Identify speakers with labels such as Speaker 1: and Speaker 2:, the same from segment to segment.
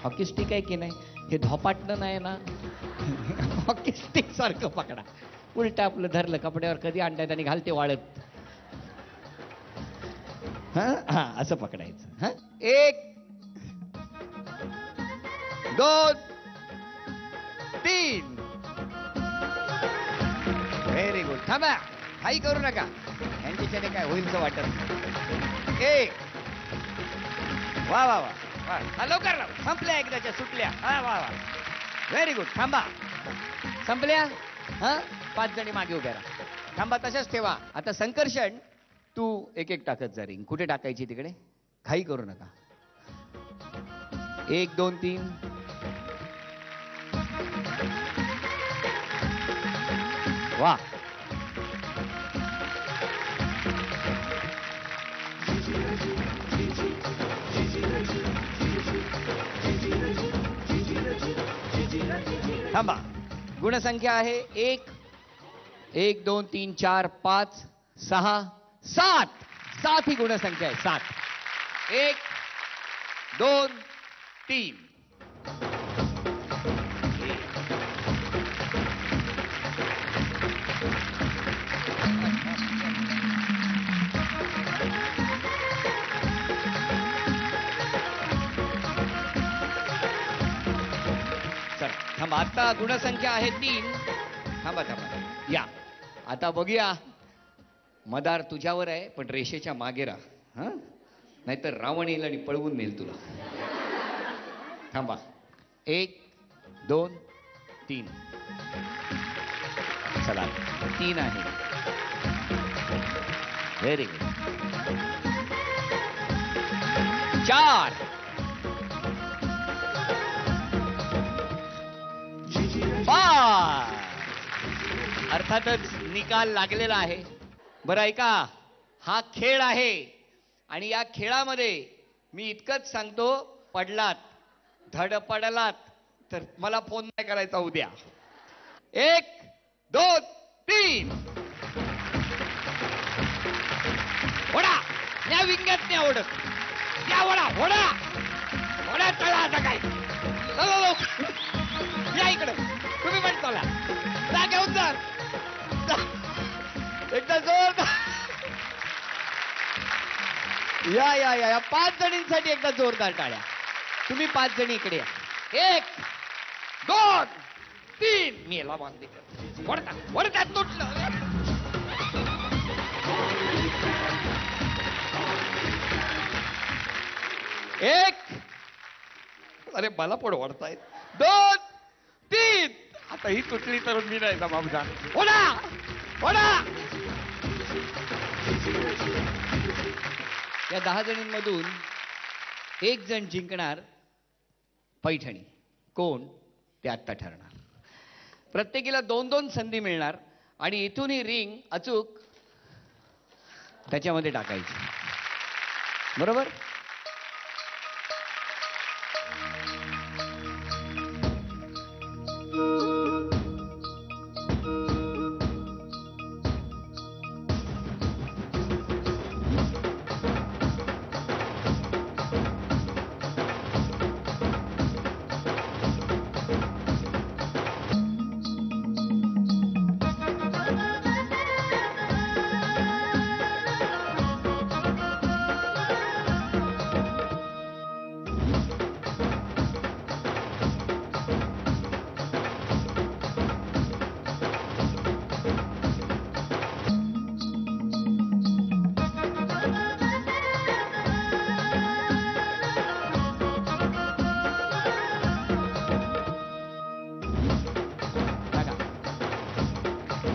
Speaker 1: Hockey stick आहे की नाही, हे धोपाटणं नाही ना. हॉकी स्टिक सारखं पकडा. उलट आपलं धरलं कपड्यावर कधी आणतायत आणि घालते वाळत. हा असं पकडायचं. हा 1 2 3. Very good. थांबा, काही करू नका. यांच्याने काय होईलच वाटत नाही. 1. वा वा वा वा. लवकर लाव. संपल्या एकदाच्या सुटल्या. हा वा वा. Very good. थांबा. संपल्या. हा 5 जणी मागे उभ्या राहा. थांबा, तशाच ठेवा. आता संकर्षण, तू एक एक टाकत जा. रिंग कुठे टाकायची तिकडे, काही करू नका. 1 2 3. वा. थांबा. गुणसंख्या आहे 1 1 2 3 4 5 6 7. 7 ही गुणसंख्या आहे. 7. 1 2 3. थांबा. आता गुणसंख्या आहे 3. थांबा थांबा. या आता बघूया. मदार तुझ्यावर आहे, पण रेषेच्या मागे राहा. हा नाहीतर रावण येईल आणि पळवून नेल तुला. थांबा. 1 2 3. चला 3 आहे. Very good. 4. अर्थातच निकाल लागलेला आहे. बरं ऐका, हा खेळ आहे आणि या खेळामध्ये मी इतकंच सांगतो, पडलात धडपडलात तर मला फोन नाही करायचा उद्या. 1 2 3. ओढा. या विंग्यात नाही ओढत. या ओढा ओढा ओढा. चला आता काय. या इकडे. तुम्ही पण चला. जा घेऊन जा. एकदा जोरदार. या या या 5 जणींसाठी एकदा जोरदार टाळ्या. तुम्ही 5 जणी इकडे या. 1 2 3. मी याला बांधते. वडता वडता तुटलं. 1. अरे मला पण ओढतायत. 2 3. आता ही तुटली तर मी नाही जबाबदार. ओढा ओढा. या 10 जणींमधून 1 जण जिंकणार. पैठणी कोण ते आत्ता ठरणार. प्रत्येकीला 2-2 संधी मिळणार आणि इथून ही रिंग अचूक त्याच्यामध्ये टाकायची. बरोबर.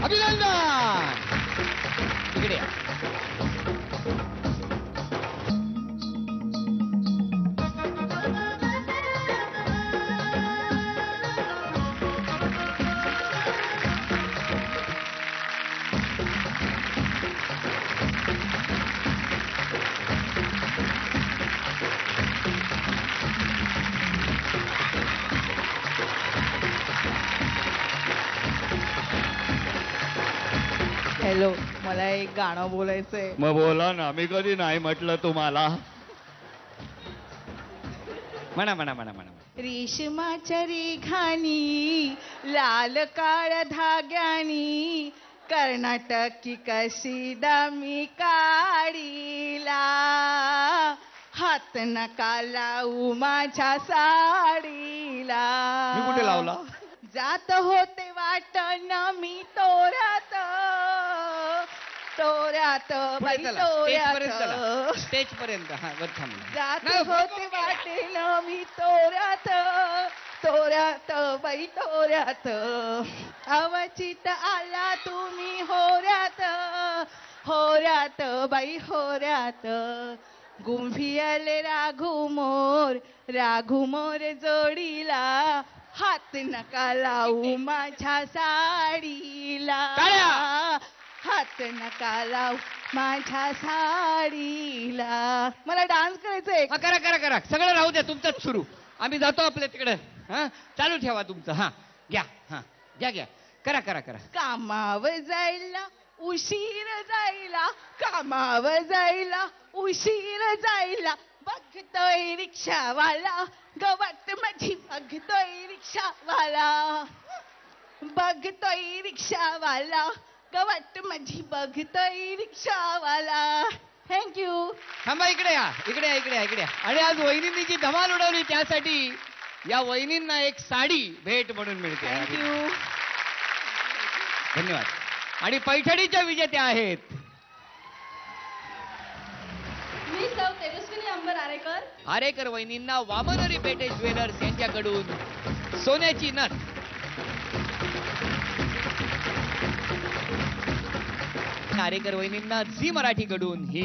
Speaker 1: अभिनंदन. इकडे या.
Speaker 2: हॅलो, मला एक गाणं बोलायचंय.
Speaker 1: मग बोला ना. मी कधी नाही म्हटलं तुम्हाला. म्हणा म्हणा म्हणा म्हणा.
Speaker 2: रेशमाच्या रेघानी लाल काळ धाग्यानी कर्नाटकी कशीदा मी काढीला हात नका लावू माझ्या साडीला
Speaker 1: मी कुठे लावला?
Speaker 2: जात होते वाटण मी तोऱ्यात तोऱ्यात बाई तोऱ्यात
Speaker 1: स्टेज पर्यंत हा वर थांब.
Speaker 2: जात
Speaker 1: नाही,
Speaker 2: होते वाटेन मी तोऱ्यात तोऱ्यात बाई तोऱ्यात अवचित आला तुम्ही होऱ्यात होऱ्यात बाई होऱ्यात गुंफियाले राघू मोर जोडीला हात नका लावू माझ्या साडीला
Speaker 1: टाळ्या!
Speaker 2: हात नका लावू माझ्या साडीला. मला डान्स करायचंय.
Speaker 1: हा, करा करा करा सगळं राहू द्या तुमचंच सुरू. आम्ही जातो आपल्या तिकडे. हा चालू ठेवा तुमचं. हा घ्या. हा घ्या घ्या करा करा करा.
Speaker 2: कामावर जायला उशीर जायला कामावर जायला उशीर जायला बघतोय रिक्षावाला गवत माझी बघतोय रिक्षावाला बघतोय रिक्षावाला गवत माझी बघतोय रिक्षावाला. थँक्यू.
Speaker 1: थांबा इकडे या इकडे या इकडे या इकडे या. आणि आज वहिनींनी जी धमाल उडवली त्यासाठी या वहिनींना एक साडी भेट म्हणून मिळते.
Speaker 2: थँक्यू.
Speaker 1: धन्यवाद. आणि पैठणीच्या विजेत्या आहेत
Speaker 3: मी सौ तेजस्विनी अंबर आरेकर.
Speaker 1: आरेकर वहिनींना वामनहरी पेठे ज्वेलर्स यांच्याकडून सोन्याची नथ. आरेकर वहिनींना झी मराठीकडून ही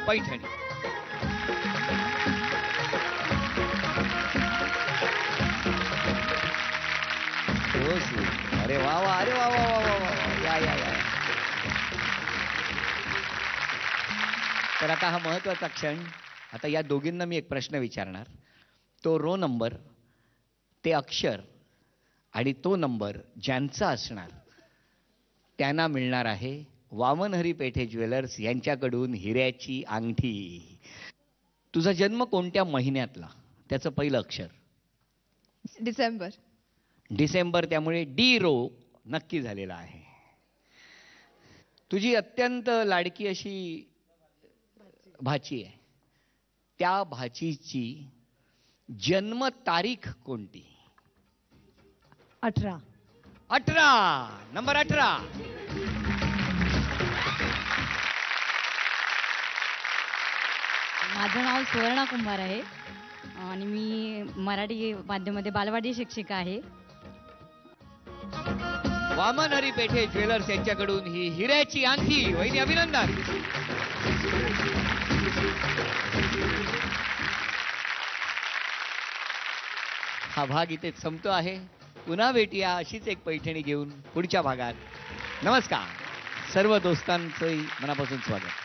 Speaker 1: पैठणी. अरे वा वा अरे वा वा वा वा वा या या या. तर आता हा महत्वाचा क्षण. आता या दोघींना मी एक प्रश्न विचारणार. तो रो नंबर, ते अक्षर आणि तो नंबर ज्यांचा असणार त्यांना मिळणार आहे वामनहरी पेठे ज्वेलर्स यांच्याकडून हिऱ्याची अंगठी. तुझा जन्म कोणत्या महिन्यातला? त्याचं पहिलं अक्षर
Speaker 3: डिसेंबर.
Speaker 1: डिसेंबर, त्यामुळे डी रो नक्की झालेला आहे. तुझी अत्यंत लाडकी अशी भाची आहे, त्या भाचीची जन्म तारीख कोणती?
Speaker 3: 18.
Speaker 1: 18. नंबर 18.
Speaker 4: माझं नाव सुवर्णा कुंभार आहे आणि मी मराठी माध्यमामध्ये बालवाडी शिक्षिका आहे.
Speaker 1: वामनहरी पेठे ज्वेलर्स यांच्याकडून ही हिऱ्याची अंगठी. वहिनी अभिनंदन. हा भाग इथे संपतो आहे. पुन्हा भेटूया अशीच एक पैठणी घेऊन पुढच्या भागात. नमस्कार. सर्व दोस्तांचं मनापासून स्वागत.